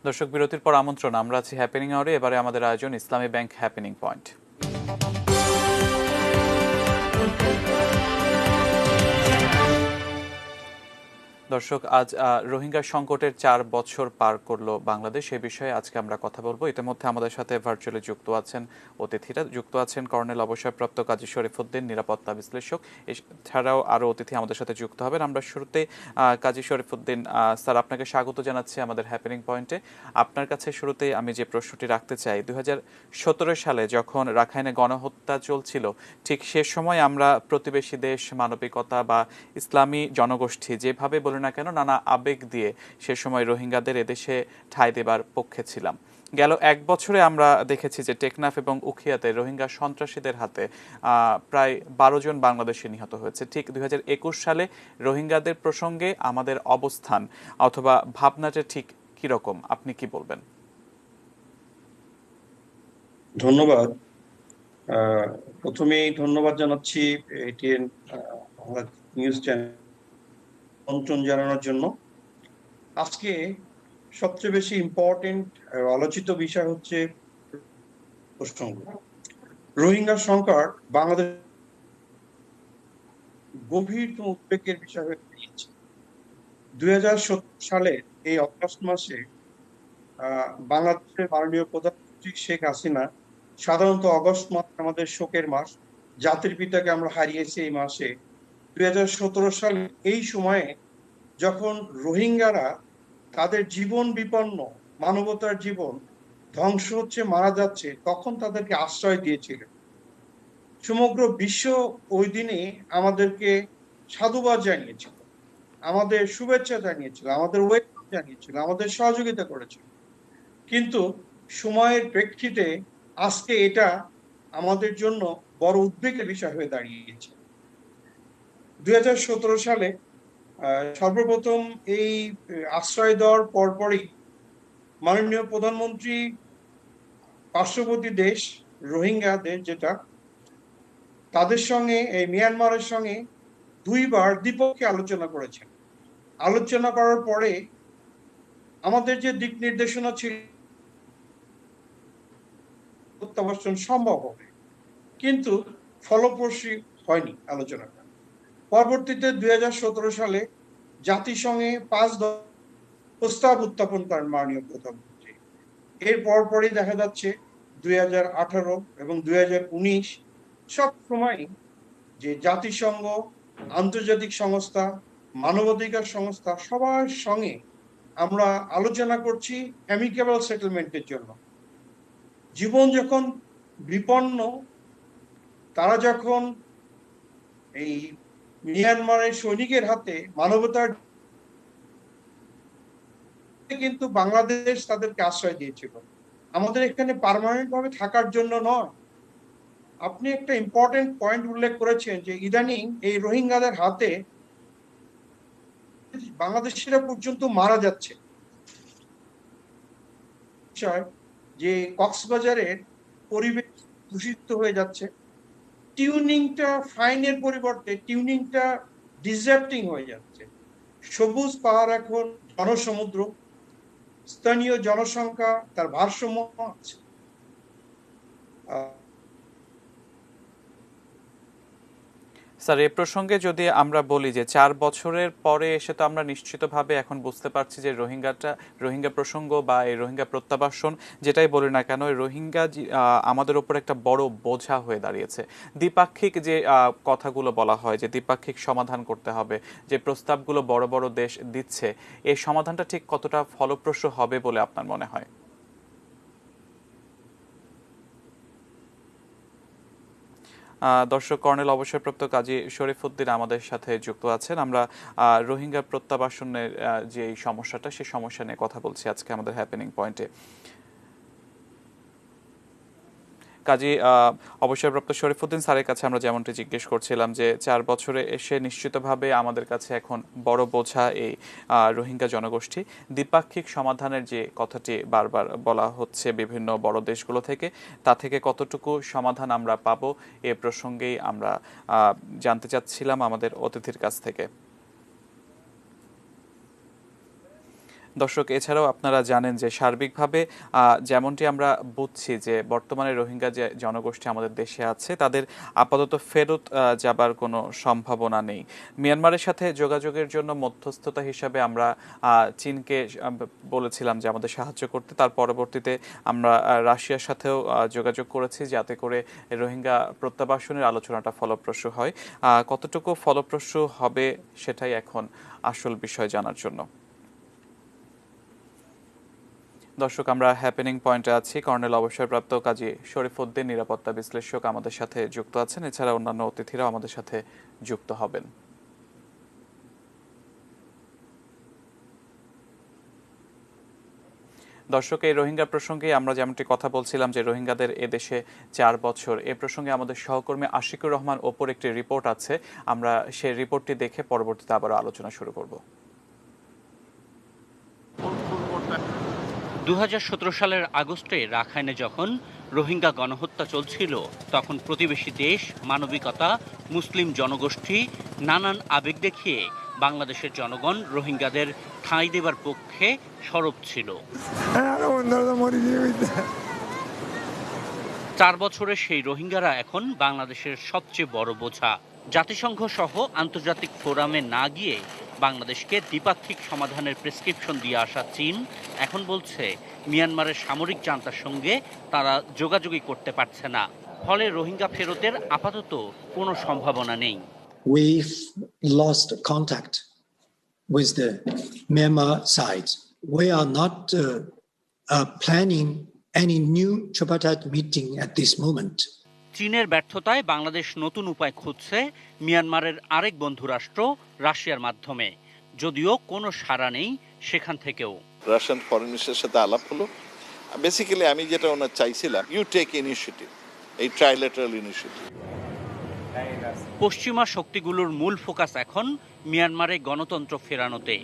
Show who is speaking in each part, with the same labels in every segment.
Speaker 1: দর্শক বিরতির পর আমন্ত্রণ, আমরা আছি হ্যাপেনিং আওয়ারে। এবারে আমাদের আয়োজন ইসলামী ব্যাংক হ্যাপেনিং পয়েন্ট। দর্শক, আজ রোহিঙ্গা সংকটের 4 বছর পার করলো বাংলাদেশ। এই বিষয়ে আজকে আমরা কথা বলবো। ইতিমধ্যে আমাদের সাথে ভার্চুয়ালি যুক্ত আছেন অতিথিরা। যুক্ত আছেন কর্নেল অবসরপ্রাপ্ত কাজী শরীফুদ্দীন, নিরাপত্তা বিশ্লেষক। এছাড়াও আরও অতিথি আমাদের সাথে যুক্ত হবেন। আমরা শুরুতে কাজী শরীফুদ্দীন স্যার, আপনাকে স্বাগত জানাচ্ছি আমাদের হ্যাপেনিং পয়েন্টে। আপনার কাছে শুরুতেই আমি যে প্রশ্নটি রাখতে চাই, 2017 সালে যখন রাখাইনে গণহত্যা চলছিল, ঠিক সে সময় আমরা প্রতিবেশী দেশ, মানবিকতা বা ইসলামী জনগোষ্ঠী যেভাবে বলে না কেন, নানা আবেগ দিয়ে সে সময় রোহিঙ্গাদের এদেশে ঠাঁই দেবার পক্ষে ছিলাম। গেল 1 বছরে আমরা দেখেছি যে টেকনাফ এবং উখিয়াতে রোহিঙ্গা সন্ত্রাসীদের হাতে প্রায় 12 জন বাংলাদেশি নিহত হয়েছে। ঠিক 2021 সালে রোহিঙ্গাদের প্রসঙ্গে আমাদের অবস্থান অথবা ভাবনাটা ঠিক কিরকম, আপনি কি বলবেন?
Speaker 2: ধন্যবাদ। প্রথমেই ধন্যবাদ জানাচ্ছি এটিএন নিউজ চ্যানেল আমন্ত্রণ জানানোর জন্য। আজকে সবচেয়ে বেশি ইম্পর্টেন্ট আলোচিত বিষয় হচ্ছে প্রসঙ্গ রোহিঙ্গা সংকট বাংলাদেশ গভীর উদ্বেগের বিষয় হয়ে দাঁড়িয়েছে। 2017 সালের এই অগস্ট মাসে বাংলাদেশের মাননীয় প্রধানমন্ত্রী শেখ হাসিনা, সাধারণত অগস্ট মাস আমাদের শোকের মাস, জাতির পিতাকে আমরা হারিয়েছি এই মাসে। 2017 সালে এই সময়ে যখন রোহিঙ্গারা তাদের জীবন বিপন্ন, মানবতার জীবন ধ্বংস হচ্ছে, মারা যাচ্ছে, তখন তাদেরকে আশ্রয় দিয়েছিলেন। সমগ্র বিশ্ব ওই দিনে আমাদেরকে সাধুবাদ জানিয়েছিল, আমাদের শুভেচ্ছা জানিয়েছিল, আমাদের ওয়েলকাম জানিয়েছিল, আমাদের সহযোগিতা করেছিল। কিন্তু সময়ের প্রেক্ষিতে আজকে এটা আমাদের জন্য বড় উদ্বেগের বিষয় হয়ে দাঁড়িয়েছে। 2017 সালে সর্বপ্রথম এই আশ্রয় দেওয়ার পরপরই মাননীয় প্রধানমন্ত্রী পার্শ্ববর্তী দেশ রোহিঙ্গাদের যেটা, তাদের সঙ্গে এই মিয়ানমারের সঙ্গে 2বার দ্বিপক্ষে আলোচনা করেছেন। আলোচনা করার পরে আমাদের যে দিক নির্দেশনা ছিল প্রত্যাবাসন সম্ভব হবে, কিন্তু ফলপ্রসূ হয়নি আলোচনাটা। পরবর্তীতে 2017 সালে জাতিসংঘে 5 প্রস্তাব উত্থাপন করেন মাননীয় প্রধানমন্ত্রী। এর পরপরই দেখা যাচ্ছে 2018 এবং 2019 সব সময় যে জাতিসংঘ, আন্তর্জাতিক সংস্থা, মানবাধিকার সংস্থা সবার সঙ্গে আমরা আলোচনা করছি অ্যামিকেবল সেটেলমেন্টের জন্য। জীবন যখন বিপন্ন, তারা যখন এই মিয়ানমারের সৈনিকের হাতে মানবতার, কিন্তু বাংলাদেশ তাদেরকে আশ্রয় দিয়েছিল। আমাদের এখানে পার্মানেন্ট ভাবে থাকার জন্য নয়। আপনি একটা ইম্পর্টেন্ট পয়েন্ট উল্লেখ করেছেন যে ইদানিং এই রোহিঙ্গাদের হাতে বাংলাদেশিরা পর্যন্ত মারা যাচ্ছে। যে কক্সবাজারের পরিবেশ দূষিত হয়ে যাচ্ছে, টিউনিংটা ফাইনের পরিবর্তে টিউনিংটা ডিজার্টিং হয়ে যাচ্ছে। সবুজ পাহাড় এখন জনসমুদ্র, স্থানীয় জনসংখ্যা তার ভারসাম্য আছে।
Speaker 1: স্যার, এ প্রসঙ্গে যদি আমরা বলি যে 4 বছরের পরে এসে তো আমরা নিশ্চিতভাবে এখন বুঝতে পারছি যে রোহিঙ্গা প্রসঙ্গ বা এই রোহিঙ্গা প্রত্যাবাসন যেটাই বলি না কেন, রোহিঙ্গা আমাদের ওপর একটা বড় বোঝা হয়ে দাঁড়িয়েছে। দ্বিপাক্ষিক যে কথাগুলো বলা হয় যে দ্বিপাক্ষিক সমাধান করতে হবে, যে প্রস্তাবগুলো বড় বড় দেশ দিচ্ছে, এই সমাধানটা ঠিক কতটা ফলপ্রসূ হবে বলে আপনার মনে হয়? দর্শক, কর্নেল অবসরপ্রাপ্ত কাজী শরীফুদ্দীন আমাদের সাথে যুক্ত আছেন। আমরা রোহিঙ্গা প্রত্যাবাসনের যে সমস্যাটা, সেই সমস্যা নিয়ে কথা বলছি আজকে আমাদের হ্যাপেনিং পয়েন্টে। কাজী অবসরপ্রাপ্ত শরীফুদ্দীন স্যারের কাছে আমরা যেমনটি জিজ্ঞেস করছিলাম যে 4 বছরে এসে নিশ্চিতভাবে আমাদের কাছে এখন বড় বোঝা এই রোহিঙ্গা জনগোষ্ঠী। দ্বিপাক্ষিক সমাধানের যে কথাটি বারবার বলা হচ্ছে বিভিন্ন বড় দেশগুলো থেকে, তা থেকে কতটুকু সমাধান আমরা পাবো, এ প্রসঙ্গেই আমরা জানতে চাচ্ছিলাম আমাদের অতিথির কাছ থেকে। দর্শক, এছাড়াও আপনারা জানেন যে সার্বিকভাবে যেমনটি আমরা বুঝছি যে বর্তমানে রোহিঙ্গা যে জনগোষ্ঠী আমাদের দেশে আছে তাদের আপাতত ফেরত যাবার কোনো সম্ভাবনা নেই। মিয়ানমারের সাথে যোগাযোগের জন্য মধ্যস্থতা হিসাবে আমরা চীনকে বলেছিলাম যে আমাদের সাহায্য করতে। তার পরবর্তীতে আমরা রাশিয়ার সাথেও যোগাযোগ করেছি যাতে করে রোহিঙ্গা প্রত্যাবাসনের আলোচনাটা ফলপ্রসূ হয়। কতটুকু ফলপ্রসূ হবে সেটাই এখন আসল বিষয় জানার জন্য। দর্শক, আমরা হ্যাপেনিং পয়েন্টে আছি। কর্নেল অবসরপ্রাপ্ত কাজী শরীফউদ্দীন নিরাপত্তা বিশ্লেষক আমাদের সাথে যুক্ত আছেন। এছাড়া অন্যান্য অতিথিরাও আমাদের সাথে যুক্ত হবেন। দর্শক, এই রোহিঙ্গা প্রসঙ্গে আমরা যেমনটি কথা বলছিলাম যে রোহিঙ্গাদের এদেশে 4 বছর, এ প্রসঙ্গে আমাদের সহকর্মী আশিকুর রহমান ওপর একটি রিপোর্ট আছে। আমরা সেই রিপোর্টটি দেখে পরবর্তীতে আবারও আলোচনা শুরু করব।
Speaker 3: 2017 সালের আগস্টে রাখাইনে যখন রোহিঙ্গা গণহত্যা চলছিল তখন প্রতিবেশী দেশ, মানবিকতা, মুসলিম জনগোষ্ঠী নানান আবেগ দেখিয়ে বাংলাদেশের জনগণ রোহিঙ্গাদের ঠাঁই দেবার পক্ষে সরব ছিল। 4 বছরের সেই রোহিঙ্গারা এখন বাংলাদেশের সবচেয়ে বড় বোঝা। জাতিসংঘ সহ আন্তর্জাতিক ফোরামে না গিয়ে বাংলাদেশকে দ্বিপাক্ষিক সমাধানের প্রেসক্রিপশন দিয়ে আসা চীন এখন বলছে মিয়ানমারের সামরিক জান্তার সঙ্গে তারা যোগাযোগই করতে পারছে না। ফলে রোহিঙ্গা ফেরতের আপাতত কোনো সম্ভাবনা নেই।
Speaker 4: We've lost contact with the Myanmar side. We are not planning any new tripartite meeting at this moment.
Speaker 3: চীনের ব্যর্থতায় বাংলাদেশ নতুন উপায় খুঁজছে মিয়ানমারের আরেক বন্ধু রাষ্ট্র রাশিয়ার মাধ্যমে, যদিও কোনো সাড়া নেই সেখান থেকেও।
Speaker 5: রাশিয়ান ফরেন মিনিস্টারের সাথে আলাপ হলো। বেসিক্যালি আমি যেটা ওনার চাইছিলাম, ইউ টেক ইনিশিয়েটিভ, এই ট্রাইলেটারাল ইনিশিয়েটিভ।
Speaker 3: পশ্চিমা শক্তিগুলোর মূল ফোকাস এখন মিয়ানমারে গণতন্ত্র ফেরানোতে।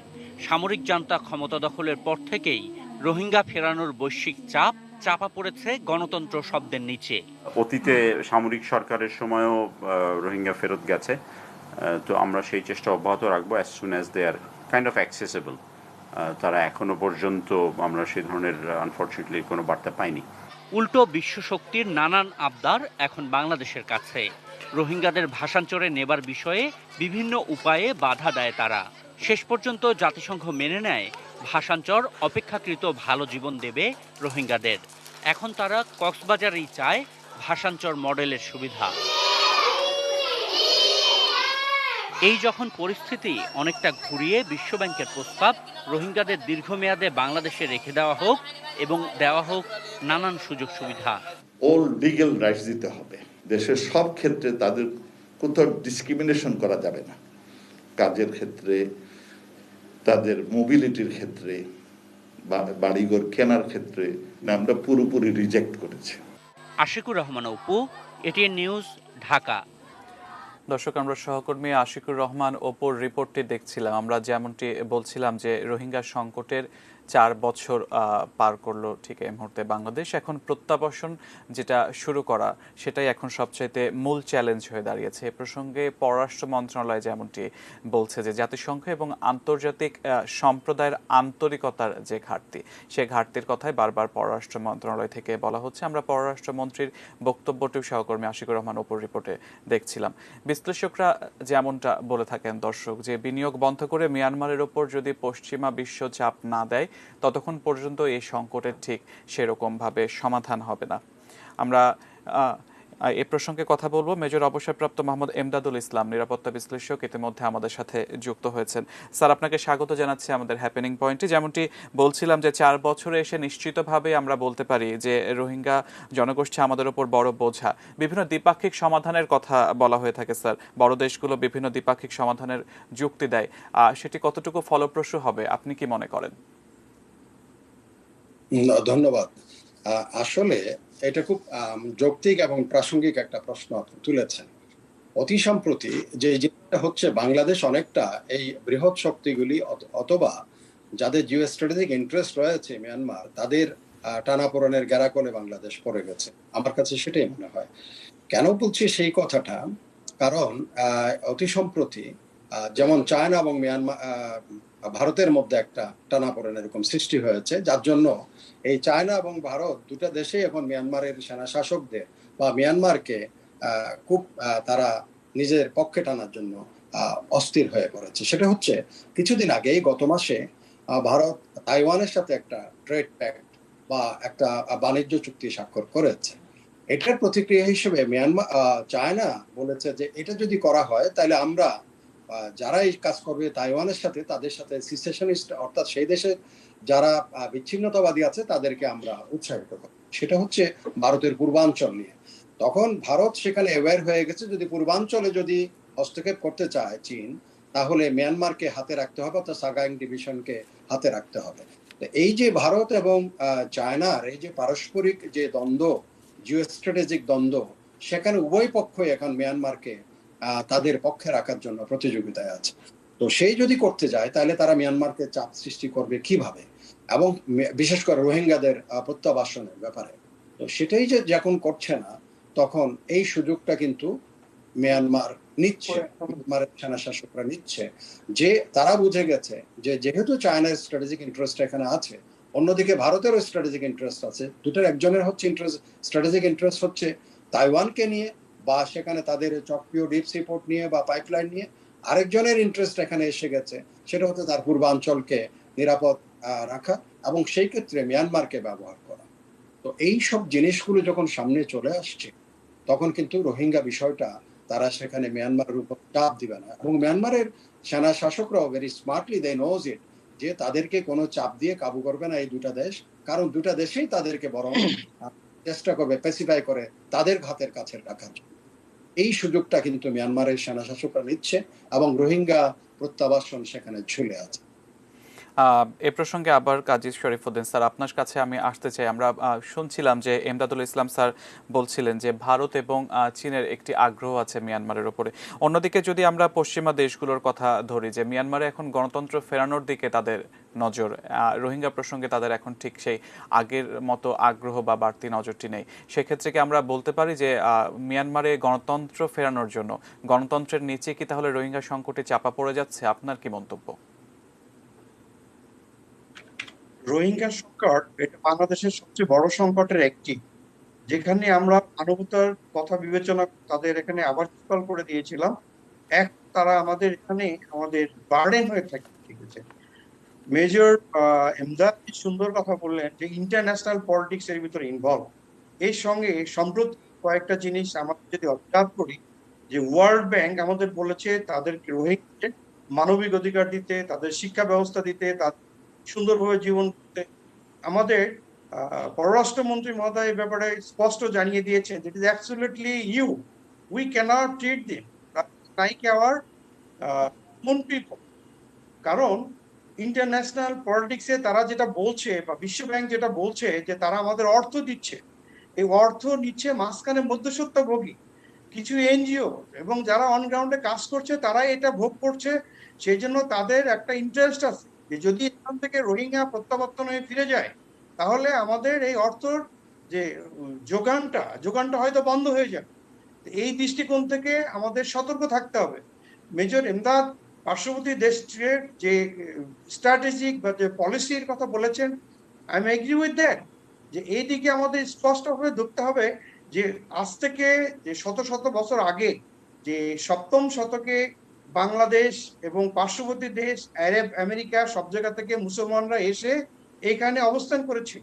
Speaker 3: সামরিক জান্তা ক্ষমতা দখলের পর থেকেই রোহিঙ্গা ফেরানোর বৈশ্বিক চাপ চাপা পড়েছে গণতন্ত্র শব্দের নিচে।
Speaker 6: অতীতে সামরিক সরকারের সময়ও রোহিঙ্গা ফেরত গেছে, তো আমরা সেই চেষ্টা অব্যাহত রাখবো as soon as they are kind of accessible. তারা এখনো পর্যন্ত আমরা সেই ধরনের আনফর্চুনেটলি কোনো বার্তা পাইনি।
Speaker 3: উল্টো বিশ্বশক্তির নানান আবদার এখন বাংলাদেশের কাছে। রোহিঙ্গাদের ভাষান্তরে নেবার বিষয়ে বিভিন্ন উপায়ে বাধা দেয় তারা। শেষ পর্যন্ত জাতিসংঘ মেনে নেয় ভাষান্তর অপেক্ষাকৃত ভালো জীবন দেবে রোহিঙ্গাদের। এখন তারা কক্সবাজারেই চায় ভাষান্তর মডেলের সুবিধা। এই যখন পরিস্থিতি অনেকটা ঘুরিয়ে বিশ্বব্যাংকের প্রস্তাব রোহিঙ্গাদের দীর্ঘমেয়াদে বাংলাদেশে রেখে দেওয়া হোক এবং দেওয়া হোক নানান সুযোগ সুবিধা।
Speaker 5: অল লিগ্যাল রাইটস দিতে হবে। দেশের সব ক্ষেত্রে তাদের কোথাও ডিসক্রিমিনেশন করা যাবে না। কাজের ক্ষেত্রে, তাদের মোবিলিটির ক্ষেত্রে, বাড়িঘর কেনার ক্ষেত্রে আমরা পুরোপুরি রিজেক্ট করেছি।
Speaker 3: Ashikur Rahman Apu, ATN news, Dhaka.
Speaker 1: দর্শক, আমরা সহকর্মী আশিকুর রহমান ওপর রিপোর্টটি দেখছিলাম। আমরা যেমনটি বলছিলাম যে রোহিঙ্গা সংকটের 4 বছর পার করলো ঠিক এই মুহূর্তে বাংলাদেশ। এখন প্রত্যাবাসন যেটা শুরু করা সেটাই এখন সবচাইতে মূল চ্যালেঞ্জ হয়ে দাঁড়িয়েছে। এ প্রসঙ্গে পররাষ্ট্র মন্ত্রণালয় যেমনটি বলছে যে জাতিসংঘ এবং আন্তর্জাতিক সম্প্রদায়ের আন্তরিকতার যে ঘাটতি, সে ঘাটতির কথাই বারবার পররাষ্ট্র মন্ত্রণালয় থেকে বলা হচ্ছে। আমরা পররাষ্ট্রমন্ত্রীর বক্তব্যটিও সহকর্মী আশিকুর রহমান ওপর রিপোর্টে দেখছিলাম। বিশ্লেষকরা যেমনটা বলে থাকেন দর্শক, যে বিনিয়োগ বন্ধ করে মিয়ানমারের ওপর যদি পশ্চিমা বিশ্ব চাপ না দেয় ততক্ষণ পর্যন্ত এই সংকটের ঠিক সেরকমভাবে সমাধান হবে না। আমরা এ প্রসঙ্গে কথা বলবো। মেজর অবসরপ্রাপ্ত মোহাম্মদ এমদাদুল ইসলাম, নিরাপত্তা বিশ্লেষক, ইতিমধ্যে আমাদের সাথে যুক্ত হয়েছেন। স্যার, আপনাকে স্বাগত জানাচ্ছি আমাদের হ্যাপেনিং পয়েন্টে। যেমনটি বলছিলাম যে 4 বছরে এসে নিশ্চিতভাবে আমরা বলতে পারি যে রোহিঙ্গা জনগোষ্ঠী আমাদের ওপর বড় বোঝা। বিভিন্ন দ্বিপাক্ষিক সমাধানের কথা বলা হয়ে থাকে স্যার, বড় দেশগুলো বিভিন্ন দ্বিপাক্ষিক সমাধানের যুক্তি দেয়। সেটি কতটুকু ফলপ্রসূ হবে আপনি কি মনে করেন?
Speaker 4: ধন্যবাদ। আসলে এটা খুব যৌক্তিক এবং প্রাসঙ্গিক একটা প্রশ্ন আপনি তুলেছেন। অতি সম্প্রতি যে জিনিসটা হচ্ছে, বাংলাদেশ অনেকটা এই বৃহৎ শক্তিগুলি অথবা যাদের জিও স্ট্র্যাটেজিক ইন্টারেস্ট রয়েছে মিয়ানমার, তাদের টানাপোড়েনের গ্যারাকলে বাংলাদেশ পড়ে গেছে। আমার কাছে সেটাই মনে হয়। কেন বলছি সেই কথাটা? কারণ অতি সম্প্রতি যেমন চায়না এবং মিয়ানমার ভারতের মধ্যে একটা টানাপোড়েন এরকম সৃষ্টি হয়েছে, যার জন্য এই চায়না এবং ভারত দুটা দেশেই এখন মিয়ানমারের সেনা শাসকদের বা মিয়ানমারকে খুব তারা নিজের পক্ষে টানার জন্য অস্থির হয়ে পড়েছে। সেটা হচ্ছে কিছুদিন আগেই গত মাসে ভারত তাইওয়ানের সাথে একটা ট্রেড প্যাক্ট বা একটা বাণিজ্য চুক্তি স্বাক্ষর করেছে। এটার প্রতিক্রিয়া হিসেবে মিয়ানমার চায়না বলেছে যে এটা যদি করা হয় তাহলে আমরা যারা এই কাজ করবে তাইওয়ানের সাথে, তাদের সাথে সিসেশনিস্ট অর্থাৎ সেই দেশে যারা বিচ্ছিন্নতাবাদী আছে তাদেরকে আমরা উৎসাহিত করব। সেটা হচ্ছে ভারতের পূর্বাঞ্চল নিয়ে। তখন ভারত সেখানে অ্যাওয়্যার হয়ে গেছে, যদি পূর্বাঞ্চলে যদি হস্তক্ষেপ করতে চায় চীন, তাহলে মিয়ানমারকে হাতে রাখতে হবে, অর্থাৎ সাগাইং ডিভিশনকে হাতে রাখতে হবে। এই যে ভারত এবং চায়নার এই যে পারস্পরিক যে দ্বন্দ্ব, জিও স্ট্র্যাটেজিক দ্বন্দ্ব, সেখানে উভয় পক্ষই এখন মিয়ানমারকে তাদের পক্ষে রাখার জন্য প্রতিযোগিতায় আছে। তো সেই যদি করতে যায় তাহলে তারা মিয়ানমারকে চাপ সৃষ্টি করবে কিভাবে, এবং বিশেষ করে রোহিঙ্গাদের প্রত্যাবাসনের ব্যাপারে। তো সেটাই যে যখন করছে না, তখন এই সুযোগটা কিন্তু মিয়ানমার নিচ্ছে, মিয়ানমারের সেনা শাসকরা নিচ্ছে, যে তারা বুঝে গেছে যে যেহেতু চায়নার স্ট্র্যাটেজিক ইন্টারেস্ট এখানে আছে, অন্যদিকে ভারতেরও স্ট্র্যাটেজিক ইন্টারেস্ট আছে, দুটার একজনের হচ্ছে স্ট্র্যাটেজিক ইন্টারেস্ট হচ্ছে তাইওয়ানকে নিয়ে বা সেখানে তাদের চক্রীয় ডিপ সি পোর্ট নিয়ে বা পাইপলাইন নিয়ে, আরেকজনের ইন্টারেস্ট এখানে এসে গেছে, সেটা হচ্ছে তার পূর্বাঞ্চলকে নিরাপদ রাখা এবং সেই ক্ষেত্রে মিয়ানমারকে ব্যবহার করা। তো এই সব জিনিসগুলো যখন সামনে চলে আসছে, তখন কিন্তু রোহিঙ্গা বিষয়টা তারা সেখানে মিয়ানমারের উপর চাপ দিবে না। এবং মিয়ানমারের সেনা শাসকরাও very smartly they knows it, যে তাদেরকে কোনো চাপ দিয়ে কাবু করবে না এই দুটা দেশ, কারণ দুটা দেশেই তাদেরকে বরং চেষ্টা করবে পেসিফাই করে তাদের হাতের কাছে রাখার জন্য। এই সুযোগটা কিন্তু মিয়ানমারের সেনা শাসকরা নিচ্ছে এবং রোহিঙ্গা প্রত্যাবাসন সেখানে ঝুলে আছে।
Speaker 1: এ প্রসঙ্গে আবার কাজী শরীফুদ্দিন স্যার, আপনার কাছে আমি আসতে চাই। আমরা শুনছিলাম যে এমদাদুল ইসলাম স্যার বলছিলেন যে ভারত এবং চীনের একটি আগ্রহ আছে মিয়ানমারের উপরে। অন্যদিকে যদি আমরা পশ্চিমা দেশগুলোর কথা ধরি, যে মিয়ানমারে এখন গণতন্ত্র ফেরানোর দিকে তাদের নজর, রোহিঙ্গা প্রসঙ্গে তাদের এখন ঠিক সেই আগের মতো আগ্রহ বা বাড়তি নজরটি নেই। সেক্ষেত্রে কি আমরা বলতে পারি যে মিয়ানমারে গণতন্ত্র ফেরানোর জন্য গণতন্ত্রের নিচে কি তাহলে রোহিঙ্গা সংকটে চাপা পড়ে যাচ্ছে? আপনার কি মন্তব্য?
Speaker 2: রোহিঙ্গা সংকট এটা বাংলাদেশের সবচেয়ে বড় সংকটের একটি, যেখানে আমরা মানবতার কথা বিবেচনা তাদের এখানে আবার কল করে দিয়েছিলাম। তারা আমাদের এখানে আমাদের বার্ডেন হয়ে থাকে। ঠিক আছে, মেজর এমদাদ কি সুন্দর কথা বললেন যে ইন্টারন্যাশনাল পলিটিক্স এর ভিতরে ইনভলভ। এর সঙ্গে সম্প্রতি কয়েকটা জিনিস আমরা যদি অবজার্ভ করি, যে ওয়ার্ল্ড ব্যাংক আমাদের বলেছে তাদের রোহিঙ্গাদের মানবিক অধিকার দিতে, তাদের শিক্ষা ব্যবস্থা দিতে, তাদের সুন্দরভাবে জীবন করতে। আমাদের পররাষ্ট্রমন্ত্রী মহোদয় এই ব্যাপারে স্পষ্ট জানিয়ে দিয়েছেন যে it is absolutely you, we cannot treat them like our own people. কারণ ইন্টারন্যাশনাল পলিটিক্সে তারা যেটা বলছে বা বিশ্ব ব্যাংক যেটা বলছে যে তারা আমাদের অর্থ দিচ্ছে, এই অর্থ নিচ্ছে মাঝখানে মধ্যস্বত্বভোগী কিছু এনজিও এবং যারা অন গ্রাউন্ডে কাজ করছে তারাই এটা ভোগ করছে। সেই জন্য তাদের একটা ইন্টারেস্ট আছে যে যদি এখান থেকে রোহিঙ্গা প্রত্যাবর্তন হয়ে ফিরে যায়, তাহলে আমাদের এই অর্থর যে যোগানটা হয়তো বন্ধ হয়ে যাবে। এই দৃষ্টিকোণ থেকে আমাদের সতর্ক থাকতে হবে। মেজর এমদাদ পার্শ্ববর্তী দেশের যে স্ট্র্যাটেজিক বা যে পলিসির কথা বলেছেন, I am agree with that, যে এই দিকে আমাদের স্পষ্টভাবে দেখতে হবে যে আজ থেকে যে শত শত বছর আগে যে সপ্তম শতকে বাংলাদেশ এবং পার্শ্ববর্তী দেশ আরব আমেরিকা সব জায়গা থেকে মুসলমানরা এসে এখানে অবস্থান করেছে।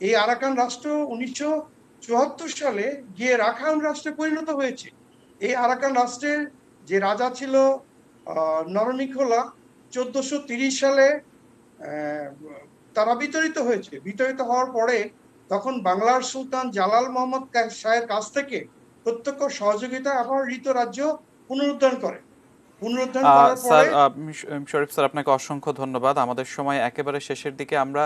Speaker 2: এই আরাকান রাষ্ট্র 1974 সালে গিয়ে রাখাইন রাষ্ট্রে পরিণত হয়েছে। এই আরাকান রাষ্ট্রের যে রাজা ছিল নরনিখোলা, 1430 সালে তারা বিতাড়িত হওয়ার পরে তখন বাংলার সুলতান জালাল মোহাম্মদ শাহের কাছ থেকে প্রত্যক্ষ সহযোগিতা আবার ঋত রাজ্য পুনরুদ্ধার করার
Speaker 1: স্যার,
Speaker 2: পরে।
Speaker 1: শরীফ স্যার, আপনাকে অসংখ্য ধন্যবাদ। আমাদের সময় একেবারে শেষের দিকে। আমরা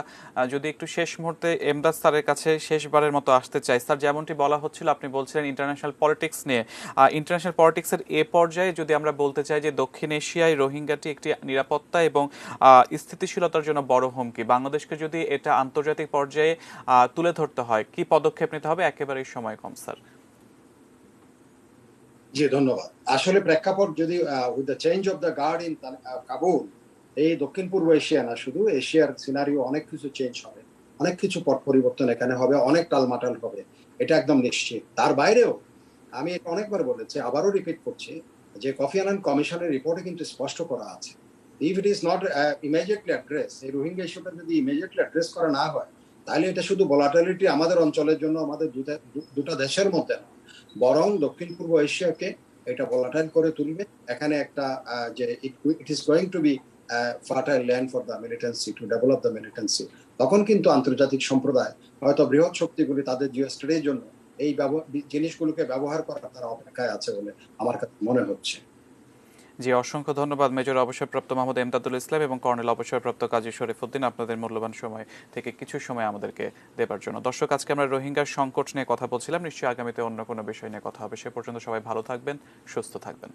Speaker 1: যদি একটু শেষ মুহূর্তে এমদাদ স্যারের কাছে শেষবারের মতো আসতে চাই। স্যার, যেমনটি বলা হচ্ছিল, আপনি বলছিলেন ইন্টারন্যাশনাল পলিটিক্স নিয়ে। ইন্টারন্যাশনাল পলিটিক্সের এ পর্যায়ে যদি আমরা বলতে চাই যে দক্ষিণ এশিয়ায় রোহিঙ্গাটি একটি নিরাপত্তা এবং স্থিতিশীলতার জন্য বড় হুমকি, বাংলাদেশকে যদি এটা আন্তর্জাতিক পর্যায়ে তুলে ধরতে হয়, কি পদক্ষেপ নিতে হবে? একেবারেই সময় কম স্যার।
Speaker 4: জি ধন্যবাদ। আসলে প্রেক্ষাপট যদি with the change of the guard in Kabul, এই দক্ষিণ পূর্ব এশিয়া না, শুধু এশিয়ার সিনারিও অনেক কিছু চেঞ্জ হবে, অনেক কিছু পট পরিবর্তন এখানে হবে, অনেক টালমাটাল হবে, এটা একদম নিশ্চিত। তার বাইরেও আমি এটা অনেকবার বলেছি, আবারও রিপিট করছি, যে কফি আনান কমিশনের রিপোর্টে কিন্তু স্পষ্ট করা আছে, if it is not immediately address, এই রোহিঙ্গা ইস্যুটা যদি ইমিডিয়েটলি অ্যাড্রেস করা না হয়, তাহলে এটা শুধু ভলাটিলিটি আমাদের অঞ্চলের জন্য, আমাদের দুটা দেশের মধ্যে না, বরং দক্ষিণ পূর্ব এশিয়াকে এটা ভলাটাইল করে তুলবে। এখানে একটা যে it is going to be fertile land for the militancy, to develop the militancy. তখন কিন্তু আন্তর্জাতিক সম্প্রদায়, হয়তো বৃহৎ শক্তিগুলি তাদের জিও স্ট্র্যাটেজির জন্য এই জিনিসগুলোকে ব্যবহার করার তারা অপেক্ষায় আছে বলে আমার কাছে মনে হচ্ছে।
Speaker 1: জি, অসংখ্য ধন্যবাদ মেজর অবসরপ্রাপ্ত মোহাম্মদ এমদাদুল ইসলাম এবং কর্নেল অবসরপ্রাপ্ত কাজী শরীফুদ্দিন, আপনাদের মূল্যবান সময় থেকে কিছু সময় আমাদেরকে দেবার জন্য। দর্শক, আজকে আমরা রোহিঙ্গার সংকট নিয়ে কথা বলছিলাম, নিশ্চয়ই আগামীতে অন্য কোনো বিষয় নিয়ে কথা হবে। সে পর্যন্ত সবাই ভালো থাকবেন, সুস্থ থাকবেন।